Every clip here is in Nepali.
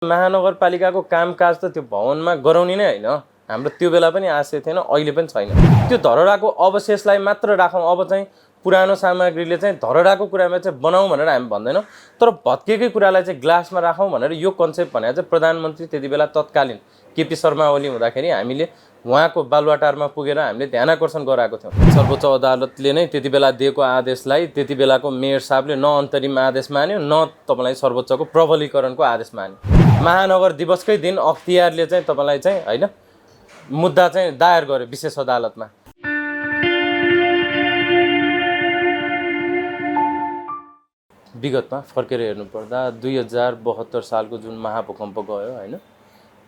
महानगरपालिकाको कामकाज त त्यो भवनमा गराउने नै होइन। हाम्रो त्यो बेला पनि आशय थिएन, अहिले पनि छैन। त्यो धरहराको अवशेषलाई मात्र राखौँ, अब चाहिँ पुरानो सामग्रीले चाहिँ धरहराको कुरामा चाहिँ बनाऊँ भनेर हामी भन्दैनौँ, तर भत्केकै कुरालाई चाहिँ ग्लासमा राखौँ भनेर यो कन्सेप्ट भनेर चाहिँ प्रधानमन्त्री त्यति बेला तत्कालीन केपी शर्मा ओली हुँदाखेरि हामीले उहाँको बालुवाटारमा पुगेर हामीले ध्यानाकर्षण गराएको थियौँ। सर्वोच्च अदालतले नै त्यति बेला दिएको आदेशलाई त्यति बेलाको मेयर साहबले न अन्तरिम आदेश मान्यो, न तपाईँलाई सर्वोच्चको प्रबलीकरणको आदेश मान्यो। महानगर दिवसकै दिन अख्तियारले चाहिँ तपाईँलाई चाहिँ होइन मुद्दा चाहिँ दायर गर्यो विशेष अदालतमा। विगतमा फर्केर हेर्नुपर्दा 2072 सालको जुन महाभूकम्प गयो होइन,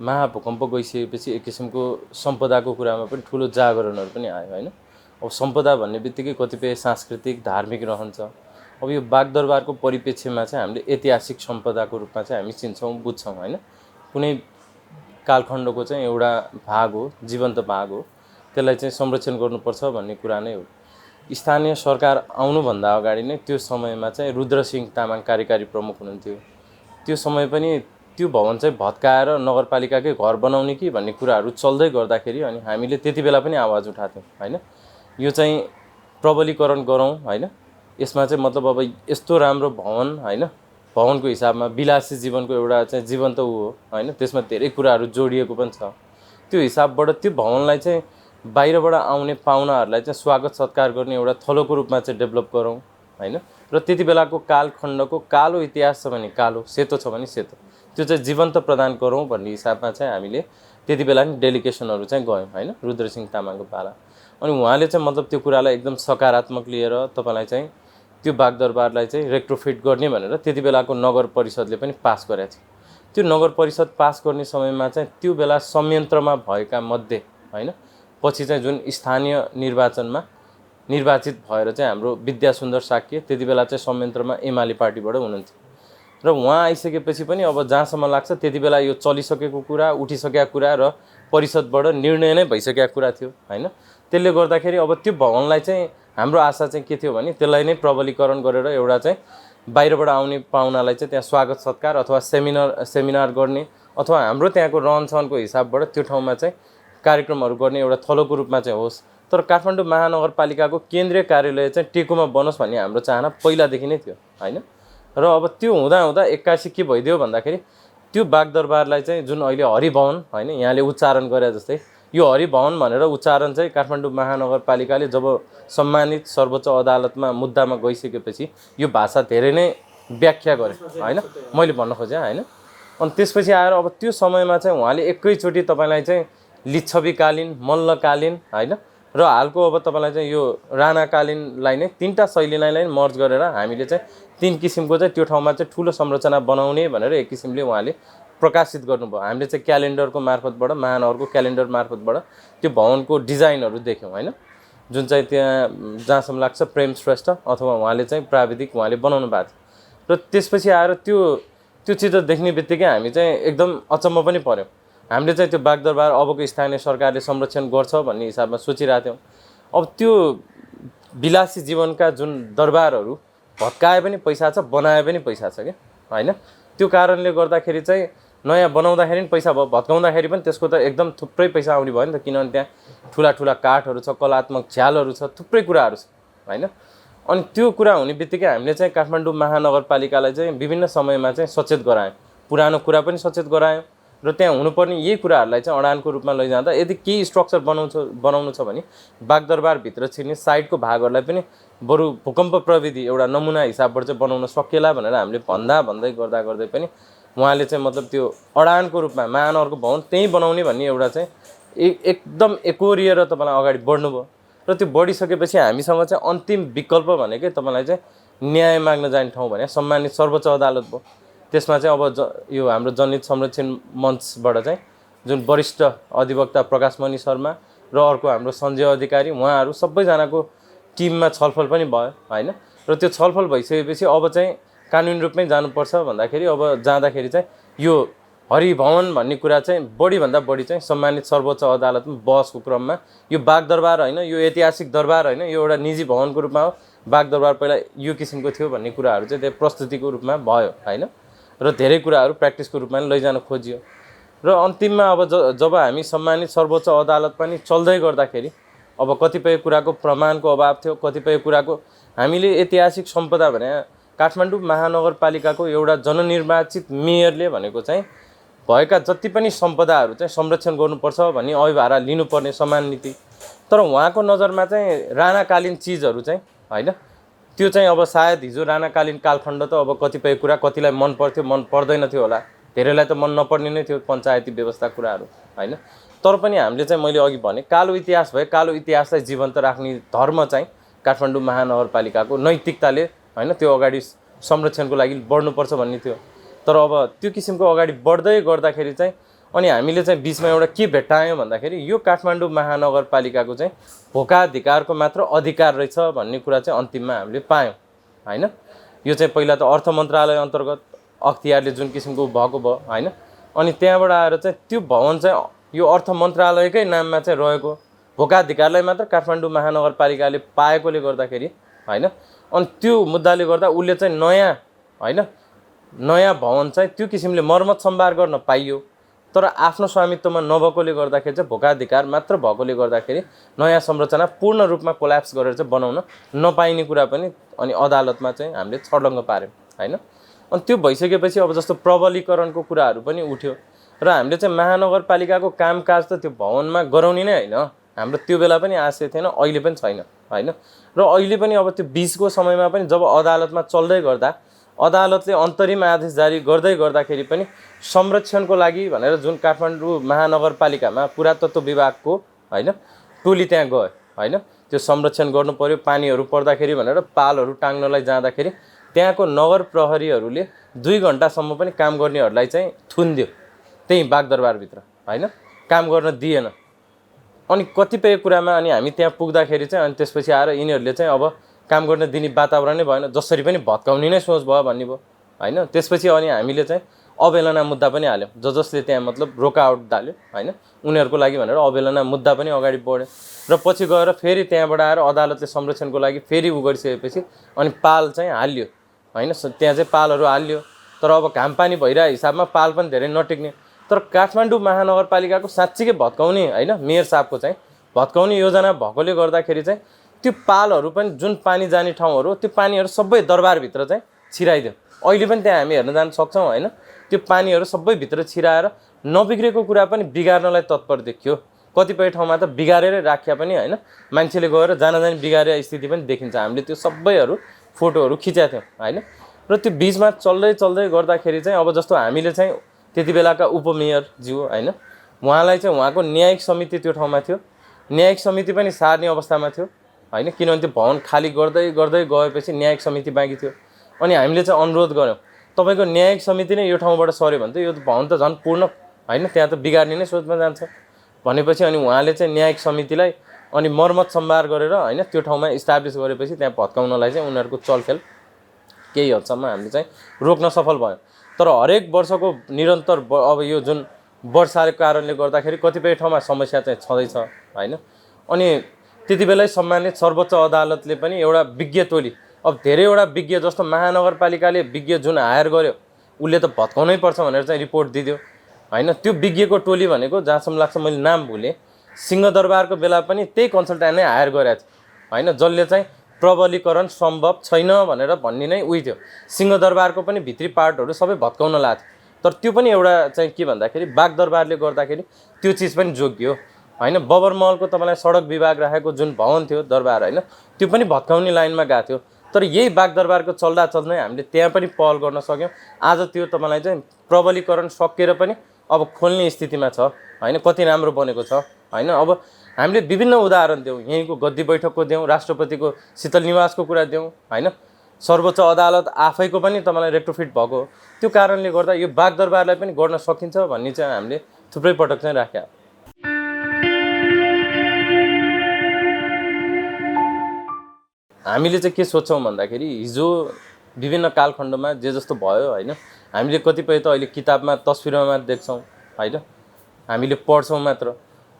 महाभूकम्प गइसकेपछि एक किसिमको सम्पदाको कुरामा पनि ठुलो जागरणहरू पनि आयो होइन। अब सम्पदा भन्ने बित्तिकै कतिपय सांस्कृतिक धार्मिक रहन्छ। अब यो बागदरबारको परिप्रेक्ष्यमा चाहिँ हामीले ऐतिहासिक सम्पदाको रूपमा चाहिँ हामी चिन्छौँ बुझ्छौँ होइन। कुनै कालखण्डको चाहिँ एउटा भाग हो, जीवन्त भाग हो, त्यसलाई चाहिँ संरक्षण गर्नुपर्छ भन्ने कुरा नै हो। स्थानीय सरकार आउनुभन्दा अगाडि नै त्यो समयमा चाहिँ रुद्रसिंह तामाङ कार्यकारी प्रमुख हुनुहुन्थ्यो। त्यो समय पनि त्यो भवन चाहिँ भत्काएर नगरपालिकाकै घर बनाउने कि भन्ने कुराहरू चल्दै गर्दाखेरि अनि हामीले त्यति बेला पनि आवाज उठाथ्यौँ होइन। यो चाहिँ प्रबलीकरण गरौँ होइन। यसमा चाहिँ मतलब अब यस्तो राम्रो भवन होइन, भवनको हिसाबमा विलासी जीवनको एउटा चाहिँ जीवन्त ऊ हो होइन, त्यसमा धेरै कुराहरू जोडिएको पनि छ। त्यो हिसाबबाट त्यो भवनलाई चाहिँ बाहिरबाट आउने पाहुनाहरूलाई चाहिँ स्वागत सत्कार गर्ने एउटा थलोको रूपमा चाहिँ डेभलप गरौँ होइन। र त्यति बेलाको कालखण्डको कालो इतिहास छ भने कालो, सेतो छ भने सेतो, त्यो चाहिँ जीवन्त प्रदान गरौँ भन्ने हिसाबमा चाहिँ हामीले त्यति बेला नि डेलिगेसनहरू चाहिँ गयौँ होइन, रुद्रसिंह तामाङको पाला। अनि उहाँले चाहिँ मतलब त्यो कुरालाई एकदम सकारात्मक लिएर तपाईँलाई चाहिँ त्यो बागदरबारलाई चाहिँ रेट्रोफिट गर्ने भनेर त्यति बेलाको नगर परिषदले पनि पास गरेको थियो। त्यो नगर परिषद पास गर्ने समयमा चाहिँ त्यो बेला संयन्त्रमा भएका मध्ये होइन, पछि चाहिँ जुन स्थानीय निर्वाचनमा निर्वाचित भएर चाहिँ हाम्रो विद्यासुन्दर साक्य त्यति बेला चाहिँ संयन्त्रमा एमाले पार्टीबाट हुनुहुन्थ्यो। र उहाँ आइसकेपछि पनि अब जहाँसम्म लाग्छ त्यति बेला यो चलिसकेको कुरा, उठिसकेका कुरा र परिषदबाट निर्णय नै भइसकेका कुरा थियो होइन। त्यसले गर्दाखेरि अब त्यो भवनलाई चाहिँ हाम्रो आशा चाहिँ के थियो भने त्यसलाई नै प्रबलीकरण गरेर एउटा चाहिँ बाहिरबाट आउने पाहुनालाई चाहिँ त्यहाँ स्वागत सत्कार अथवा सेमिनार गर्ने अथवा हाम्रो त्यहाँको रहनसहनको हिसाबबाट त्यो ठाउँमा चाहिँ कार्यक्रमहरू गर्ने एउटा थलोको रूपमा चाहिँ होस्। तर काठमाडौँ महानगरपालिकाको केन्द्रीय कार्यालय चाहिँ टेकुमा बनोस् भन्ने हाम्रो चाहना पहिलादेखि नै थियो होइन। र अब त्यो हुँदा एक्कासी के भइदियो भन्दाखेरि त्यो बागदरबारलाई चाहिँ जुन अहिले हरिभवन होइन यहाँले उच्चारण गरे जस्तै यो हरिभवन भनेर उच्चारण चाहिँ काठमाडौँ महानगरपालिकाले जब सम्मानित सर्वोच्च अदालतमा मुद्दामा गइसकेपछि यो भाषा धेरै नै व्याख्या गरे होइन, मैले भन्न खोजेँ होइन। अनि त्यसपछि आएर अब त्यो समयमा चाहिँ उहाँले एकैचोटि तपाईँलाई चाहिँ लिच्छवीकालीन, मल्लकालीन होइन र हालको अब तपाईँलाई चाहिँ यो राणाकालीनलाई नै तिनवटा शैलीलाई नै मर्ज गरेर हामीले चाहिँ तीन किसिमको चाहिँ त्यो ठाउँमा चाहिँ ठुलो संरचना बनाउने भनेर एक किसिमले उहाँले प्रकाशित गर्नुभयो। हामीले चाहिँ क्यालेन्डरको मार्फतबाट, महानगरको क्यालेन्डर मार्फतबाट त्यो भवनको डिजाइनहरू देख्यौँ होइन, जुन चाहिँ त्यहाँ जहाँसम्म लाग्छ प्रेम श्रेष्ठ अथवा उहाँले चाहिँ प्राविधिक उहाँले बनाउनु भएको थियो। र त्यसपछि आएर त्यो चित्र देख्ने बित्तिकै हामी चाहिँ एकदम अचम्म पनि पऱ्यौँ। हामीले चाहिँ त्यो बागदरबार अबको स्थानीय सरकारले संरक्षण गर्छ भन्ने हिसाबमा सोचिरहेको थियौँ। अब त्यो विलासी जीवनका जुन दरबारहरू भत्काए पनि पैसा छ, बनाए पनि पैसा छ क्या होइन। त्यो कारणले गर्दाखेरि चाहिँ नयाँ बनाउँदाखेरि पनि पैसा भयो, भत्काउँदाखेरि पनि त्यसको त एकदम थुप्रै पैसा आउने भयो नि त, किनभने त्यहाँ ठुला ठुला काठहरू छ, कलात्मक झ्यालहरू छ, थुप्रै कुराहरू छ होइन। अनि त्यो कुरा हुने बित्तिकै हामीले चाहिँ काठमाडौँ महानगरपालिकालाई चाहिँ विभिन्न समयमा चाहिँ सचेत गरायौँ, पुरानो कुरा पनि सचेत गरायौँ र त्यहाँ हुनुपर्ने यही कुराहरूलाई चाहिँ अडानको रूपमा लैजाँदा यदि केही स्ट्रक्चर बनाउनु छ भने बागदरबारभित्र छिर्ने साइडको भागहरूलाई पनि बरु भूकम्प प्रविधि एउटा नमुना हिसाबबाट चाहिँ बनाउन सकिएला भनेर हामीले भन्दै गर्दै पनि उहाँले चाहिँ मतलब त्यो अडानको रूपमा महानगरको भवन त्यहीँ बनाउने भन्ने एउटा चाहिँ एकदम एकोरिएर तपाईँलाई अगाडि बढ्नुभयो। र त्यो बढिसकेपछि हामीसँग चाहिँ अन्तिम विकल्प भनेकै तपाईँलाई चाहिँ न्याय माग्न जाने ठाउँ भने सम्मानित सर्वोच्च अदालत भयो। त्यसमा चाहिँ अब यो हाम्रो जनहित संरक्षण मञ्चबाट चाहिँ जुन वरिष्ठ अधिवक्ता प्रकाशमणि शर्मा र अर्को हाम्रो सञ्जय अधिकारी उहाँहरू सबैजनाको टिममा छलफल पनि भयो होइन। र त्यो छलफल भइसकेपछि अब चाहिँ कानुनी रूपमै जानुपर्छ भन्दाखेरि अब जाँदाखेरि चाहिँ यो हरिभवन भन्ने कुरा चाहिँ बढीभन्दा बढी चाहिँ सम्मानित सर्वोच्च अदालतमा बहसको क्रममा यो बागदरबार होइन, यो ऐतिहासिक दरबार होइन, यो एउटा निजी भवनको रूपमा हो, बागदरबार पहिला यो किसिमको थियो भन्ने कुराहरू चाहिँ त्यो प्रस्तुतिको रूपमा भयो होइन। र धेरै कुराहरू प्र्याक्टिसको रूपमा लैजान खोजियो र अन्तिममा अब जब हामी सम्मानित सर्वोच्च अदालत पनि चल्दै गर्दाखेरि अब कतिपय कुराको प्रमाणको अभाव थियो, कतिपय कुराको हामीले ऐतिहासिक सम्पदा भने काठमाडौँ महानगरपालिकाको एउटा जननिर्वाचित मेयरले भनेको चाहिँ भएका जति पनि सम्पदाहरू चाहिँ संरक्षण गर्नुपर्छ भन्ने अभिभारा लिनुपर्ने समान नीति। तर उहाँको नजरमा चाहिँ राणाकालीन चिजहरू चाहिँ होइन त्यो चाहिँ अब सायद हिजो राणाकालीन कालखण्ड त अब कतिपय कुरा कतिलाई मन पर्थ्यो मन पर्दैन थियो होला, धेरैलाई त मन नपर्ने नै थियो पञ्चायती व्यवस्था कुराहरू होइन। तर पनि हामीले चाहिँ मैले अघि भने कालो इतिहास भए कालो इतिहासलाई जीवन्त राख्ने धर्म चाहिँ काठमाडौँ महानगरपालिकाको नैतिकताले होइन त्यो अगाडि संरक्षणको लागि बढ्नुपर्छ भन्ने थियो। तर अब त्यो किसिमको अगाडि बढ्दै गर्दाखेरि चाहिँ अनि हामीले चाहिँ बिचमा एउटा के भेट्टायौँ भन्दाखेरि यो काठमाडौँ महानगरपालिकाको चाहिँ भोकाधिकारको मात्र अधिकार रहेछ भन्ने कुरा चाहिँ अन्तिममा हामीले पायौँ होइन। यो चाहिँ पहिला त अर्थ मन्त्रालय अन्तर्गत अख्तियारले जुन किसिमको भएको भयो होइन, अनि त्यहाँबाट आएर चाहिँ त्यो भवन चाहिँ यो अर्थ मन्त्रालयकै नाममा चाहिँ रहेको भोकाधिकारलाई मात्र काठमाडौँ महानगरपालिकाले पाएकोले गर्दाखेरि होइन, अनि त्यो मुद्दाले गर्दा उसले चाहिँ नयाँ भवन चाहिँ त्यो किसिमले मर्मत सम्भार गर्न पाइयो। तर आफ्नो स्वामित्वमा नभएकोले गर्दाखेरि चाहिँ भोकाधिकार मात्र भएकोले गर्दाखेरि नयाँ संरचना पूर्ण रूपमा कोल्याप्स गरेर चाहिँ बनाउन नपाइने कुरा पनि अनि अदालतमा चाहिँ हामीले छर्लङ्ग पार्यौँ होइन। अनि त्यो भइसकेपछि अब जस्तो प्रबलीकरणको कुराहरू पनि उठ्यो र हामीले चाहिँ महानगरपालिकाको कामकाज त त्यो भवनमा गराउने नै होइन, हाम्रो त्यो बेला पनि आशय थिएन, अहिले पनि छैन होइन। र अहिले पनि अब त्यो बिचको समयमा पनि जब अदालतमा चल्दै गर्दा अदालतले अन्तरिम आदेश जारी गर्दै गर्दाखेरि पनि संरक्षणको लागि भनेर जुन काठमाडौँ महानगरपालिकामा पुरातत्व विभागको होइन टोली त्यहाँ गयो होइन, त्यो संरक्षण गर्नु पर्यो पानीहरू पर्दाखेरि भनेर पालहरू टाङ्नलाई जाँदाखेरि त्यहाँको नगर प्रहरीहरूले 2 घन्टासम्म पनि काम गर्नेहरूलाई चाहिँ थुनिदियो त्यही बागदरबारभित्र होइन, काम गर्न दिएन। अनि कतिपय कुरामा अनि हामी त्यहाँ पुग्दाखेरि चाहिँ अनि त्यसपछि आएर यिनीहरूले चाहिँ अब काम गर्न दिने वातावरणै भएन, जसरी पनि भत्काउने नै सोच भयो भन्ने भयो होइन। त्यसपछि अनि हामीले चाहिँ अवेलना मुद्दा पनि हाल्यौँ, जसले त्यहाँ मतलब रोकावट डाल्यो होइन, उनीहरूको लागि भनेर अवेलना मुद्दा पनि अगाडि बढ्यो र पछि गएर फेरि त्यहाँबाट आएर अदालतले संरक्षणको लागि फेरि उ गरिसकेपछि अनि पाल चाहिँ हाल्यो होइन, त्यहाँ चाहिँ पालहरू हाल्यो। तर अब घाम पानी भइरहेको हिसाबमा पाल पनि धेरै नटिक्ने। तर काठमाडौँ महानगरपालिकाको साँच्चीकै भत्काउने होइन मेयर साहबको चाहिँ भत्काउने योजना भएकोले गर्दाखेरि चाहिँ त्यो पालहरू पनि जुन पानी जाने ठाउँहरू त्यो पानीहरू सबै दरबारभित्र चाहिँ छिराइदियो। अहिले पनि त्यहाँ हामी हेर्न जान सक्छौँ होइन, त्यो पानीहरू सबै भित्र छिराएर नबिग्रेको कुरा पनि बिगार्नलाई तत्पर देखियो। कतिपय ठाउँमा त बिगारेरै राख्या पनि होइन, मान्छेले गएर जानी बिगारे स्थिति पनि देखिन्छ। हामीले त्यो सबैहरू फोटोहरू खिचेका थियौँ होइन। र त्यो बिचमा चल्दै गर्दाखेरि चाहिँ अब जस्तो हामीले चाहिँ त्यति बेलाका उपमेयरज्यू होइन, उहाँलाई चाहिँ उहाँको न्यायिक समिति त्यो ठाउँमा थियो, न्यायिक समिति पनि सार्ने अवस्थामा थियो होइन, किनभने त्यो भवन खाली गर्दै गएपछि न्यायिक समिति बाँकी थियो। अनि हामीले चाहिँ अनुरोध गऱ्यौँ तपाईँको न्यायिक समिति नै यो ठाउँबाट सर्यो भने त यो भवन त झन् पूर्ण होइन, त्यहाँ त बिगार्ने नै सोचमा जान्छ भनेपछि अनि उहाँले चाहिँ न्यायिक समितिलाई अनि मर्मत सम्भार गरेर होइन त्यो ठाउँमा इस्टाब्लिस गरेपछि त्यहाँ भत्काउनलाई चाहिँ उनीहरूको चलखेल केही हदसम्म हामीले चाहिँ रोक्न सफल भयो। तर हरेक वर्षको निरन्तर अब यो जुन वर्षाको कारणले गर्दाखेरि कतिपय ठाउँमा समस्या चाहिँ छँदैछ होइन। अनि त्यति बेलै सम्मानित सर्वोच्च अदालतले पनि एउटा विज्ञ टोली, अब धेरैवटा विज्ञ जस्तो महानगरपालिकाले विज्ञ जुन हायर गर्यो उसले त भत्काउनै पर्छ भनेर चाहिँ रिपोर्ट दिदियो होइन। त्यो विज्ञको टोली भनेको जहाँसम्म लाग्छ मैले नाम भुलेँ, सिंहदरबारको बेला पनि त्यही कन्सल्ट्यान्ट नै हायर गरेको थियो होइन, जसले चाहिँ प्रबलीकरण सम्भव छैन भनेर भन्ने नै उही थियो। सिंहदरबारको पनि भित्री पार्टहरू सबै भत्काउन लाग्थ्यो। तर त्यो पनि एउटा चाहिँ के भन्दाखेरि बागदरबारले गर्दाखेरि त्यो चिज पनि जोगियो होइन। बबरमहलको तपाईँलाई सडक विभाग राखेको जुन भवन थियो दरबार होइन, त्यो पनि भत्काउने लाइनमा गएको थियो। तर यही बागदरबारको चल्दै हामीले त्यहाँ पनि पहल गर्न सक्यौँ। आज त्यो तपाईँलाई चाहिँ प्रबलीकरण सकिएर पनि अब खोल्ने स्थितिमा छ होइन, कति राम्रो बनेको छ होइन। अब हामीले विभिन्न उदाहरण दियौँ, यहीँको गद्दी बैठकको दियौँ, राष्ट्रपतिको शीतल निवासको कुरा दियौँ होइन, सर्वोच्च अदालत आफैको पनि तपाईँलाई रेट्रोफिट भएको। त्यो कारणले गर्दा यो बागदरबारलाई पनि गर्न सकिन्छ भन्ने चाहिँ हामीले थुप्रै पटक चाहिँ राख्या। हामीले चाहिँ के सोच्छौँ भन्दाखेरि हिजो विभिन्न कालखण्डमा जे जस्तो भयो होइन, हामीले कतिपय त अहिले किताबमा तस्विरमा देख्छौँ होइन, हामीले पढ्छौँ मात्र।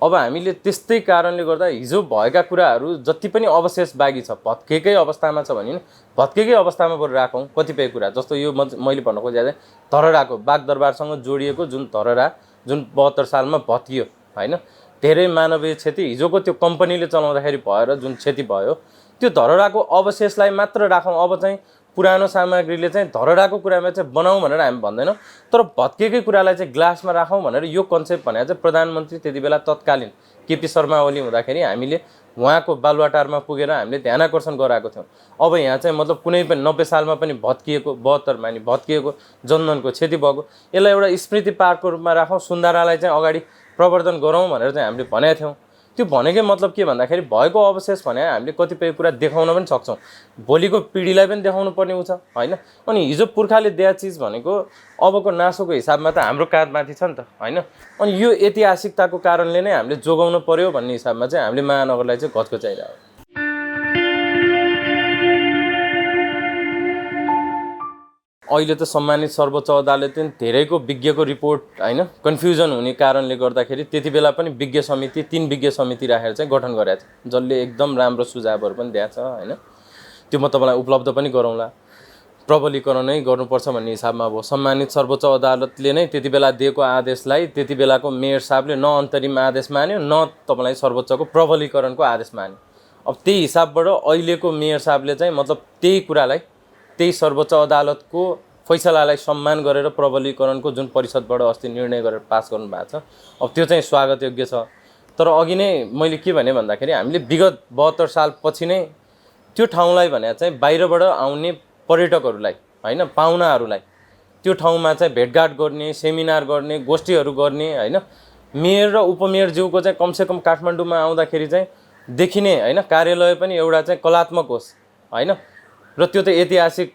अब हामीले त्यस्तै कारणले गर्दा हिजो भएका कुराहरू जति पनि अवशेष बाँकी छ, भत्केकै अवस्थामा छ भने भत्केकै अवस्थामा बरु राखौँ कतिपय कुरा। जस्तो यो मैले भन्न खोजेको चाहिँ धरहराको बागदरबारसँग जोडिएको जुन धरहरा जुन 72 सालमा भत्कियो होइन, धेरै मानवीय क्षति हिजोको त्यो कम्पनीले चलाउँदाखेरि भएर जुन क्षति भयो, त्यो धरहराको अवशेषलाई मात्र राखौँ। अब चाहिँ पुरानो सामग्रीले चाहिँ धरहराको कुरामा चाहिँ बनाऊँ भनेर हामी भन्दैनौँ, तर भत्केकै कुरालाई चाहिँ ग्लासमा राखौँ भनेर यो कन्सेप्ट भने चाहिँ प्रधानमन्त्री त्यति बेला तत्कालीन केपी शर्मा ओली हुँदाखेरि हामीले उहाँको बालुवाटारमा पुगेर हामीले ध्यानाकर्षण गराएको थियौँ। अब यहाँ चाहिँ मतलब कुनै पनि 90 सालमा पनि भत्किएको 72 मा नि भत्किएको जनधनको क्षति भएको, यसलाई एउटा स्मृति पार्कको रूपमा राखौँ, सुन्धारालाई चाहिँ अगाडि प्रवर्धन गरौँ भनेर चाहिँ हामीले भनेका थियौँ। त्यो भनेकै मतलब के भन्दाखेरि भएको अवशेष भने हामीले कतिपय कुरा देखाउन पनि सक्छौँ, भोलिको पिँढीलाई पनि देखाउनु पर्ने हुन्छ होइन। अनि हिजो पुर्खाले दिएको चिज भनेको अबको नासोको हिसाबमा त हाम्रो काँधमाथि छ नि त होइन। अनि यो ऐतिहासिकताको कारणले नै हामीले जोगाउनु पर्यो भन्ने हिसाबमा चाहिँ हामीले महानगरलाई चाहिँ घचघचाइरहेको। अहिले त सम्मानित सर्वोच्च अदालतले धेरैको विज्ञको रिपोर्ट होइन कन्फ्युजन हुने कारणले गर्दाखेरि त्यति बेला पनि विज्ञ समिति 3 विज्ञ समिति राखेर चाहिँ गठन गरेको थियो, जसले एकदम राम्रो सुझावहरू पनि दिएको छ होइन। त्यो म तपाईँलाई उपलब्ध पनि गरौँला। प्रबलीकरण नै गर्नुपर्छ भन्ने हिसाबमा अब सम्मानित सर्वोच्च अदालतले नै त्यति बेला दिएको आदेशलाई त्यति बेलाको मेयर साहबले न अन्तरिम आदेश मान्यो न तपाईँलाई सर्वोच्चको प्रबलीकरणको आदेश मान्यो। अब त्यही हिसाबबाट अहिलेको मेयर साहबले चाहिँ मतलब त्यही कुरालाई त्यही सर्वोच्च अदालतको फैसलालाई सम्मान गरेर प्रबलीकरणको जुन परिषदबाट अस्ति निर्णय गरेर पास गर्नु भएको छ, अब त्यो चाहिँ स्वागत योग्य छ। तर अघि नै मैले के भने भन्दाखेरि हामीले विगत 72 साल पछि नै त्यो ठाउँलाई भने चाहिँ बाहिरबाट आउने पर्यटकहरूलाई होइन पाहुनाहरूलाई त्यो ठाउँमा चाहिँ भेटघाट गर्ने, सेमिनार गर्ने, गोष्ठीहरू गर्ने होइन। मेयर र उपमेयरज्यूको चाहिँ कमसेकम काठमाडौँमा आउँदाखेरि चाहिँ देखिने होइन कार्यालय पनि एउटा चाहिँ कलात्मक होस् होइन, र त्यो त ऐतिहासिक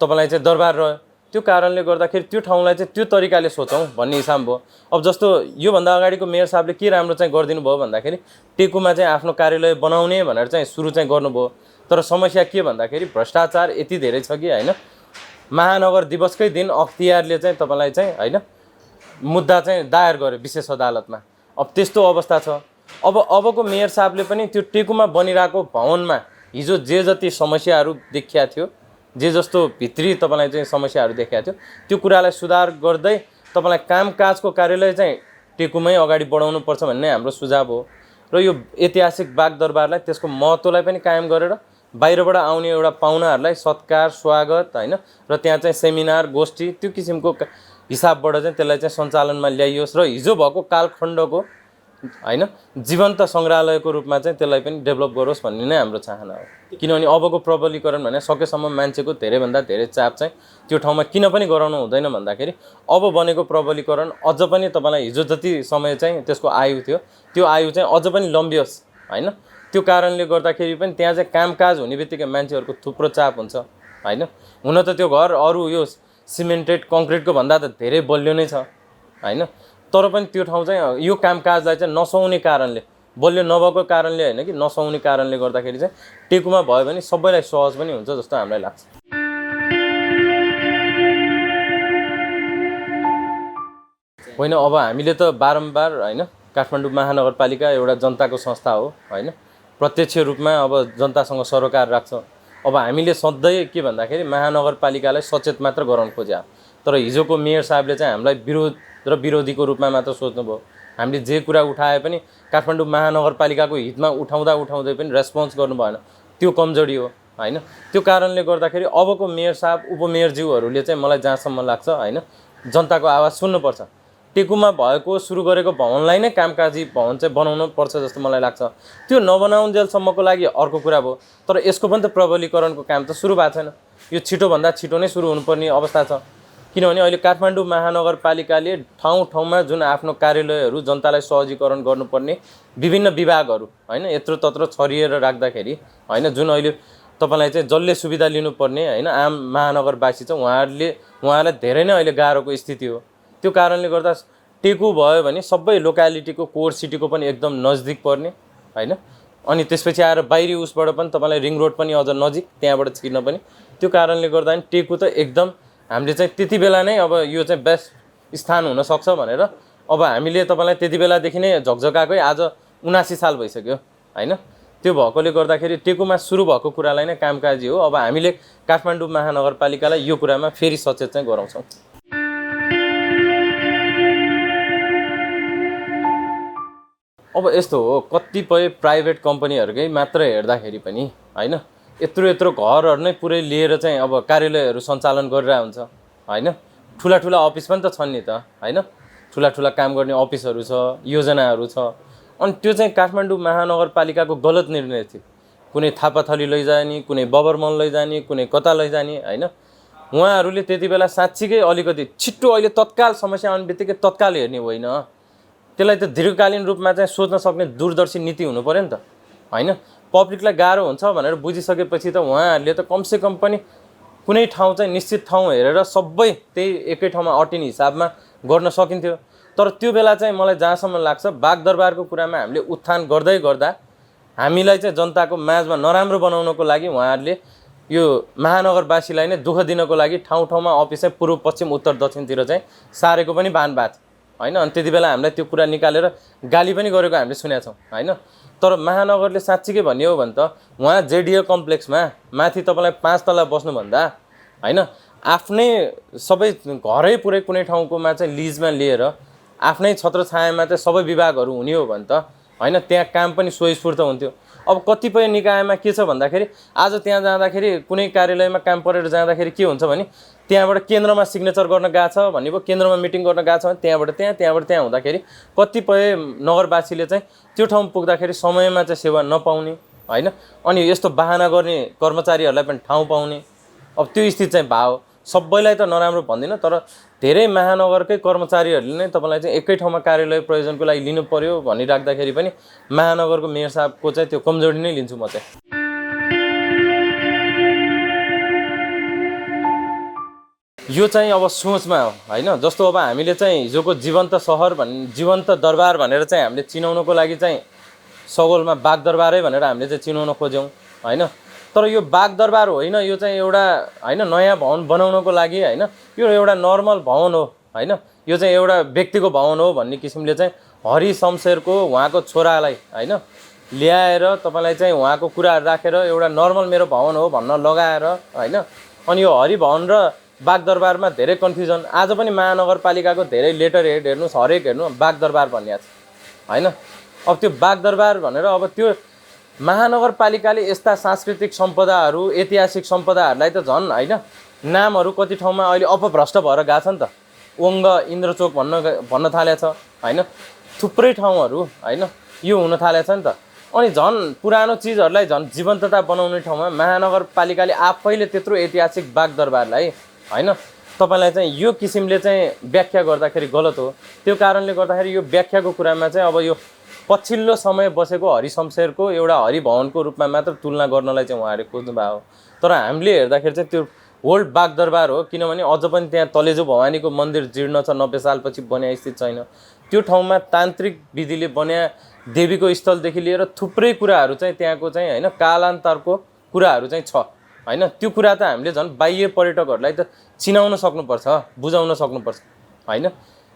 तपाईँलाई चाहिँ दरबार रह्यो। त्यो कारणले गर्दाखेरि त्यो ठाउँलाई चाहिँ त्यो तरिकाले सोचौँ भन्ने हिसाब भयो। अब जस्तो योभन्दा अगाडिको मेयर साहबले के राम्रो चाहिँ गरिदिनु भयो भन्दाखेरि टेकुमा चाहिँ आफ्नो कार्यालय बनाउने भनेर चाहिँ सुरु चाहिँ गर्नुभयो। तर समस्या के भन्दाखेरि भ्रष्टाचार यति धेरै छ कि होइन, महानगर दिवसकै दिन अख्तियारले चाहिँ तपाईँलाई चाहिँ होइन मुद्दा चाहिँ दायर गर्यो विशेष अदालतमा। अब त्यस्तो अवस्था छ। अबको मेयर साहबले पनि त्यो टेकुमा बनिरहेको भवनमा हिजो जे जति समस्याहरू देखिया थियो, जे जस्तो भित्री तपाईँलाई चाहिँ समस्याहरू देखिया थियो, त्यो कुरालाई सुधार गर्दै तपाईँलाई कामकाजको कार्यालय चाहिँ टेकुमै अगाडि बढाउनु पर्छ भन्ने हाम्रो सुझाव हो। र यो ऐतिहासिक बागदरबारलाई त्यसको महत्त्वलाई पनि कायम गरेर बाहिरबाट आउने एउटा पाहुनाहरूलाई सत्कार स्वागत होइन र त्यहाँ चाहिँ सेमिनार गोष्ठी त्यो किसिमको हिसाबबाट चाहिँ त्यसलाई चाहिँ सञ्चालनमा ल्याइयोस् र हिजो भएको कालखण्डको होइन जीवन्त सङ्ग्रहालयको रूपमा चाहिँ त्यसलाई पनि डेभलप गरोस् भन्ने नै हाम्रो चाहना हो। किनभने अबको प्रबलीकरण भने सकेसम्म मान्छेको धेरैभन्दा धेरै चाप चाहिँ त्यो ठाउँमा किन पनि गराउनु हुँदैन भन्दाखेरि अब बनेको प्रबलीकरण अझ पनि तपाईँलाई हिजो जति समय चाहिँ त्यसको आयु थियो त्यो आयु चाहिँ अझ पनि लम्बियोस् होइन। त्यो कारणले गर्दाखेरि पनि त्यहाँ चाहिँ कामकाज हुने बित्तिकै मान्छेहरूको थुप्रो चाप हुन्छ होइन। हुन त त्यो घर अरू यो सिमेन्टेड कङ्क्रिटको भन्दा त धेरै बलियो नै छ होइन, तर पनि त्यो ठाउँ चाहिँ यो कामकाजलाई चाहिँ नसुहाउने कारणले बलियो नभएको कारणले होइन कि नसुहाउने कारणले गर्दाखेरि चाहिँ टेकुमा भयो भने सबैलाई सहज पनि हुन्छ जस्तो हामीलाई लाग्छ। होइन अब हामीले त बारम्बार होइन काठमाडौँ महानगरपालिका एउटा जनताको संस्था हो होइन, प्रत्यक्ष रूपमा अब जनतासँग सरोकार राख्छ। अब हामीले सधैँ के भन्दाखेरि महानगरपालिकालाई सचेत मात्र गराउन खोज्या, तर हिजोको मेयर साहबले चाहिँ हामीलाई विरोध र विरोधीको रूपमा मात्र सोच्नुभयो। हामीले जे कुरा उठाए पनि काठमाडौँ महानगरपालिकाको हितमा उठाउँदै पनि रेस्पोन्स गर्नु भएन, त्यो कमजोरी हो होइन। त्यो कारणले गर्दाखेरि अबको मेयर साहब उपमेयरज्यूहरूले चाहिँ मलाई जहाँसम्म लाग्छ होइन जनताको आवाज सुन्नुपर्छ। टेकुमा भएको सुरु गरेको भवनलाई नै कामकाजी भवन चाहिँ बनाउनु पर्छ जस्तो मलाई लाग्छ। त्यो नबनाउन्जेलसम्मको लागि अर्को कुरा भयो, तर यसको पनि त प्रबलीकरणको काम त सुरु भएको छैन। यो छिटोभन्दा छिटो नै सुरु हुनुपर्ने अवस्था छ। किनभने अहिले काठमाडौँ महानगरपालिकाले ठाउँ ठाउँमा जुन आफ्नो कार्यालयहरू जनतालाई सहजीकरण गर्नुपर्ने विभिन्न विभागहरू होइन यत्रो तत्रो छरिएर राख्दाखेरि होइन जुन अहिले तपाईँलाई चाहिँ जसले सुविधा लिनुपर्ने होइन आम महानगरवासी छ उहाँहरूलाई धेरै नै अहिले गाह्रोको स्थिति हो। त्यो कारणले गर्दा टेकु भयो भने सबै लोकालिटीको कोर सिटीको पनि एकदम नजिक पर्ने होइन। अनि त्यसपछि आएर बाहिरी उसबाट पनि तपाईँलाई रिङ रोड पनि अझ नजिक, त्यहाँबाट छिर्न पनि। त्यो कारणले गर्दा टेकु त एकदम हामीले चाहिँ त्यति बेला नै अब यो चाहिँ बेस्ट स्थान हुनसक्छ भनेर अब हामीले तपाईँलाई त्यति बेलादेखि नै झकझकाएकै आज 79 साल भइसक्यो हैन। त्यो भएकोले गर्दाखेरि टेकुमा सुरु भएको कुरालाई नै कामकाजी हो। अब हामीले काठमाडौँ महानगरपालिकालाई यो कुरामा फेरि सचेत चाहिँ गराउँछौँ। अब यस्तो हो, कतिपय प्राइभेट कम्पनीहरूकै मात्र हेर्दाखेरि पनि हैन यत्रो घरहरू नै पुरै लिएर चाहिँ अब कार्यालयहरू सञ्चालन गरिरहेको हुन्छ हैन। ठुला अफिस पनि त छन् नि त हैन। ठुला काम गर्ने अफिसहरू छ, योजनाहरू छ। अनि त्यो चाहिँ काठमाडौँ महानगरपालिकाको गलत निर्णय थियो। कुनै थापाथली लैजाने, कुनै बबरमल लैजाने, कुनै कता लैजाने हैन। उहाँहरूले त्यति बेला साँच्चीकै अलिकति छिट्टो अहिले तत्काल समस्या आउने बित्तिकै तत्काल हेर्ने होइन, त्यसलाई त दीर्घकालीन रूपमा चाहिँ सोच्न सक्ने दूरदर्शी नीति हुनु पर्यो नि त हैन। पब्लिकलाई गाह्रो हुन्छ भनेर बुझिसकेपछि त उहाँहरूले त कमसेकम पनि कुनै ठाउँ चाहिँ निश्चित ठाउँ हेरेर सबै त्यही एकै ठाउँमा अटिने हिसाबमा गर्न सकिन्थ्यो। तर त्यो बेला चाहिँ मलाई जहाँसम्म लाग्छ बागदरबारको कुरामा हामीले उत्थान गर्दै गर्दा हामीलाई चाहिँ जनताको माझमा नराम्रो बनाउनको लागि उहाँहरूले यो महानगरवासीलाई नै दुःख दिनको लागि ठाउँमा अफिस चाहिँ पूर्व पश्चिम उत्तर दक्षिणतिर चाहिँ सारेको पनि बान बात हैन। अनि त्यति बेला हामीलाई त्यो कुरा निकालेर गाली पनि गरेको हामीले सुनेका छौँ हैन। तर महानगरले साँच्चीकै भन्ने हो भने त उहाँ जेडिए कम्प्लेक्समा माथि तपाईँलाई 5 तला बस्नुभन्दा हैन आफ्नै सबै घरै पुरै कुनै ठाउँकोमा चाहिँ लिजमा लिएर आफ्नै छत्रछायामा चाहिँ सबै विभागहरू हुने हो भने त हैन त्यहाँ काम पनि स्वस्फूर्त हुन्थ्यो। अब कतिपय निकायमा के छ भन्दाखेरि आज त्यहाँ जाँदाखेरि कुनै कार्यालयमा काम परेर जाँदाखेरि के हुन्छ भने त्यहाँबाट केन्द्रमा सिग्नेचर गर्न गएको छ भन्ने भयो, केन्द्रमा मिटिङ गर्न गएको छ भने त्यहाँबाट त्यहाँ हुँदाखेरि कतिपय नगरवासीले चाहिँ त्यो ठाउँ पुग्दाखेरि समयमा चाहिँ सेवा नपाउने हैन। अनि यस्तो बहाना गर्ने कर्मचारीहरूलाई पनि ठाउँ पाउने, अब त्यो स्थिति चाहिँ भयो। सबैलाई त नराम्रो भन्दिनँ, तर धेरै महानगरकै कर्मचारीहरूले नै तपाईँलाई चाहिँ एकै ठाउँमा कार्यालय प्रयोजनको लागि लिनु पर्यो भनिराख्दाखेरि पनि महानगरको मेयर साहबको चाहिँ त्यो कमजोरी नै लिन्छु म चाहिँ। यो चाहिँ अब सोचमा हो हैन। जस्तो अब हामीले चाहिँ हिजोको जीवन्त सहर जीवन्त दरबार भनेर चाहिँ हामीले चिनाउनको लागि चाहिँ सगोलमा बागदरबारै भनेर हामीले चाहिँ चिनाउन खोज्यौँ हैन। तर यो बागदरबार होइन, यो चाहिँ एउटा हैन नयाँ भवन बनाउनको लागि हैन, यो एउटा नर्मल भवन हो हैन। यो चाहिँ एउटा व्यक्तिको भवन हो भन्ने किसिमले चाहिँ हरि शमशेरको उहाँको छोरालाई हैन ल्याएर तपाईँलाई चाहिँ उहाँको कुराहरू राखेर एउटा नर्मल मेरो भवन हो भन्न लगाएर हैन। अनि यो हरि भवन र बागदरबारमा धेरै कन्फ्युजन। आज पनि महानगरपालिकाको धेरै लेटर हेड हेर्नुहोस्, हरेक हेर्नु बागदरबार भन्ने छ हैन। अब त्यो बागदरबार भनेर अब त्यो महानगरपालिकाले यस्ता सांस्कृतिक सम्पदाहरू, ऐतिहासिक सम्पदाहरूलाई त झन् हैन नामहरू कति ठाउँमा अहिले अपभ्रष्ट भएर गएको छ नि त। ओङ्ग इन्द्रचोक भन्न थालेको छ हैन। थुप्रै ठाउँहरू हैन यो हुन थालेको छ नि त। अनि झन् पुरानो चिजहरूलाई झन् जीवन्तता बनाउने ठाउँमा महानगरपालिकाले आफैले त्यत्रो ऐतिहासिक बागदरबारलाई हैन तपाईँलाई चाहिँ यो किसिमले चाहिँ व्याख्या गर्दाखेरि गलत हो। त्यो कारणले गर्दाखेरि यो व्याख्याको कुरामा चाहिँ अब यो पछिल्लो समय बसेको हरि शमशेरको एउटा हरिभवनको रूपमा मात्र तुलना गर्नलाई चाहिँ उहाँहरूले खोज्नु भएको हो। तर हामीले हेर्दाखेरि चाहिँ त्यो ओल्ड बागदरबार हो, किनभने अझ पनि त्यहाँ तलेजो भवानीको मन्दिर जीर्ण छ, 90 सालपछि बन्या स्थित छैन। त्यो ठाउँमा तान्त्रिक विधिले बन्या देवीको स्थलदेखि लिएर थुप्रै कुराहरू चाहिँ त्यहाँको चाहिँ हैन कालान्तरको कुराहरू चाहिँ छ हैन। त्यो कुरा त हामीले झन् बाह्य पर्यटकहरूलाई त चिनाउन सक्नुपर्छ, बुझाउन सक्नुपर्छ हैन।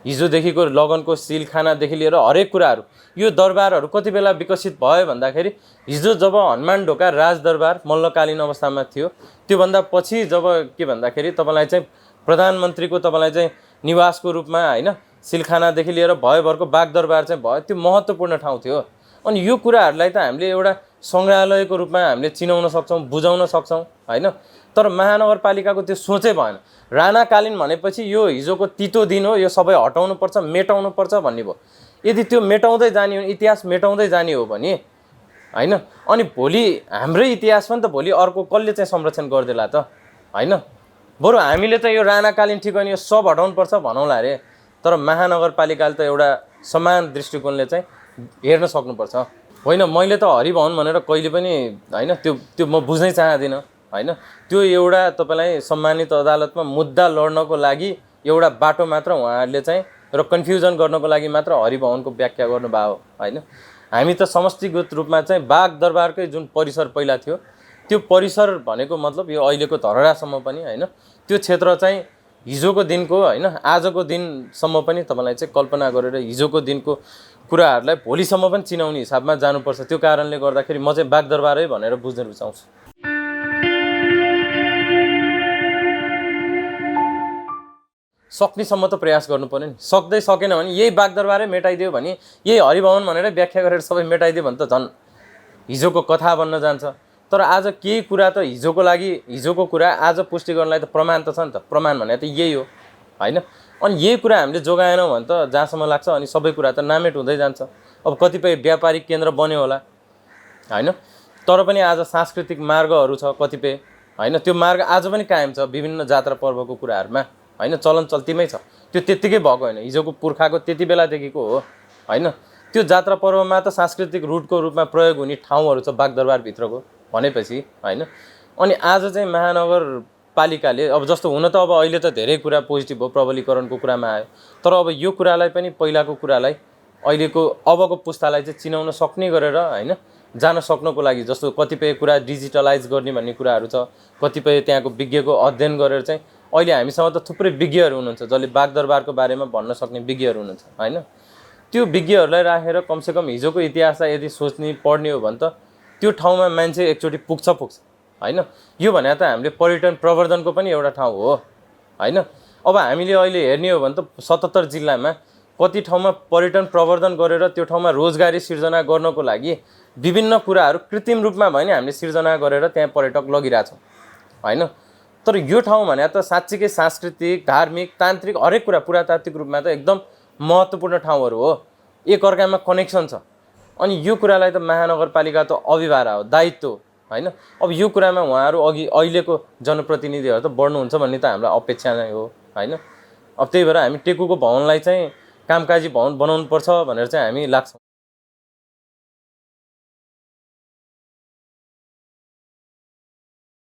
हिजोदेखिको लगनको सिलखानादेखि लिएर हरेक कुराहरू यो दरबारहरू कति बेला विकसित भयो भन्दाखेरि हिजो जब हनुमान ढोका राजदरबार मल्लकालीन अवस्थामा थियो, त्योभन्दा पछि जब के भन्दाखेरि तपाईँलाई चाहिँ प्रधानमन्त्रीको तपाईँलाई चाहिँ निवासको रूपमा हैन सिलखानादेखि लिएर भयभरको बागदरबार चाहिँ भयो, त्यो महत्त्वपूर्ण ठाउँ थियो। अनि यो कुराहरूलाई त हामीले एउटा सङ्ग्रहालयको रूपमा हामीले चिनाउन सक्छौँ, बुझाउन सक्छौँ हैन। तर महानगरपालिकाको त्यो सोचै भएन। राणाकालीन भनेपछि यो हिजोको तितो दिन हो, यो सबै हटाउनुपर्छ, मेटाउनुपर्छ भन्ने भयो। यदि त्यो मेटाउँदै जाने हो, इतिहास मेटाउँदै जाने हो भने हैन अनि भोलि हाम्रै इतिहास पनि त भोलि अर्को कसले चाहिँ संरक्षण गरिदेला त हैन। बरु हामीले त यो राणाकालीन ठिक होइन, यो सब हटाउनुपर्छ भनौँला अरे। तर महानगरपालिकाले त एउटा समान दृष्टिकोणले चाहिँ हेर्न सक्नुपर्छ। होइन मैले त हरिभवन भनेर कहिले पनि हैन त्यो म बुझ्नै चाहदिनँ हैन। त्यो एउटा तपाईँलाई सम्मानित अदालतमा मुद्दा लड्नको लागि एउटा बाटो मात्र उहाँहरूले चाहिँ र कन्फ्युजन गर्नको लागि मात्र हरिभवनको व्याख्या गर्नुभयो हैन। हामी त समष्टिगत रूपमा चाहिँ बागदरबारकै जुन परिसर पहिला थियो, त्यो परिसर भनेको मतलब यो अहिलेको धरहरासम्म पनि हैन, त्यो क्षेत्र चाहिँ हिजोको दिनको होइन आजको दिनसम्म पनि तपाईँलाई चाहिँ कल्पना गरेर हिजोको दिनको कुराहरूलाई भोलिसम्म पनि चिनाउने हिसाबमा जानुपर्छ। त्यो कारणले गर्दाखेरि म चाहिँ बागदरबारै भनेर बुझ्न रुचाउँछु। सक्नेसम्म त प्रयास गर्नु पर्यो नि। सक्दै सकेन भने यही बागदरबारै मेटाइदियो भने, यही हरिभवन भनेर व्याख्या गरेर सबै मेटाइदियो भने त झन् हिजोको कथा बन्न जान्छ। तर आज केही कुरा त हिजोको लागि, हिजोको कुरा आज पुष्टि गर्नलाई त प्रमाण त छ नि त। प्रमाण भने त यही हो होइन। अनि यही कुरा हामीले जोगाएनौँ भने त जहाँसम्म लाग्छ अनि सबै कुरा त नामेट हुँदै जान्छ। अब कतिपय व्यापारिक केन्द्र बन्यो होला होइन, तर पनि आज सांस्कृतिक मार्गहरू छ कतिपय होइन, त्यो मार्ग आज पनि कायम छ विभिन्न जात्रा पर्वको कुराहरूमा होइन, चलन चल्तीमै छ। त्यो त्यत्तिकै भएको होइन, हिजोको पुर्खाको त्यति बेलादेखिको हो होइन। त्यो जात्रा पर्वमा त सांस्कृतिक रुटको रूपमा प्रयोग हुने ठाउँहरू छ बागदरबारभित्रको भनेपछि होइन। अनि आज चाहिँ महानगरपालिकाले अब जस्तो हुन त अब अहिले त धेरै कुरा पोजिटिभ हो, प्रबलीकरणको कुरामा आयो, तर अब यो कुरालाई पनि पहिलाको कुरालाई अहिलेको अबको पुस्तालाई चाहिँ चिनाउन सक्ने गरेर होइन जान सक्नको लागि, जस्तो कतिपय कुरा डिजिटलाइज गर्ने भन्ने कुराहरू छ, कतिपय त्यहाँको विज्ञको अध्ययन गरेर चाहिँ अहिले हामीसँग त थुप्रै विज्ञहरू हुनुहुन्छ जसले बागदरबारको बारेमा भन्न सक्ने विज्ञहरू हुनुहुन्छ होइन। त्यो विज्ञहरूलाई राखेर कमसेकम हिजोको इतिहासलाई यदि सोच्ने पढ्ने हो भने त त्यो ठाउँमा मान्छे एकचोटि पुग्छ होइन। यो भने त हामीले पर्यटन प्रवर्धनको पनि एउटा ठाउँ हो होइन। अब हामीले अहिले हेर्ने हो भने त 77 जिल्लामा कति ठाउँमा पर्यटन प्रवर्धन गरेर त्यो ठाउँमा रोजगारी सिर्जना गर्नको लागि विभिन्न कुराहरू कृत्रिम रूपमा भयो नि हामीले सिर्जना गरेर त्यहाँ पर्यटक लगिरहेछौँ होइन। तर यो ठाउँ भने त साँच्चीकै सांस्कृतिक, धार्मिक, तान्त्रिक हरेक कुरा पुरातात्विक रूपमा त एकदम महत्त्वपूर्ण ठाउँहरू हो, एकअर्कामा कनेक्सन छ। अनि यो कुरालाई त महानगरपालिका त अभिभारा हो, दायित्व होइन। अब यो कुरामा उहाँहरू अघि अहिलेको जनप्रतिनिधिहरू त बढ्नुहुन्छ भन्ने त हामीलाई अपेक्षा नै हो होइन। अब त्यही भएर हामी टेकुको भवनलाई चाहिँ कामकाजी भवन बनाउनुपर्छ भनेर चाहिँ हामी लाग्छौँ।